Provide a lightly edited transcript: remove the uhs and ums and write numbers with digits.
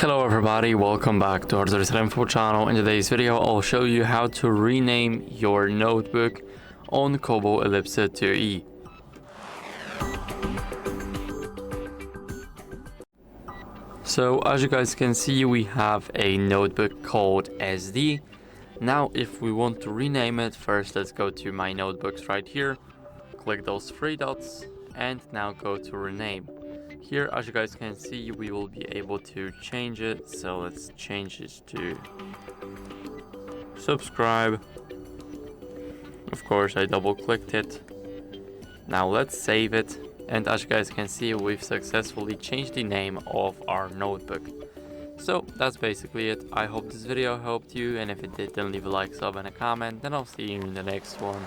Hello everybody, welcome back to HardReset.Info channel. In today's video I'll show you how to rename your notebook on KOBO Elipsa 2e. So as you guys can see, we have a notebook called SD. Now if we want to rename it, first let's go to my notebooks right here, click those three dots and now go to rename. Here, as you guys can see, we will be able to change it. So let's change this to subscribe. Of course, I double clicked it. Now let's save it. And as you guys can see, we've successfully changed the name of our notebook. So that's basically it. I hope this video helped you. And if it did, then leave a like, sub, and a comment. Then I'll see you in the next one.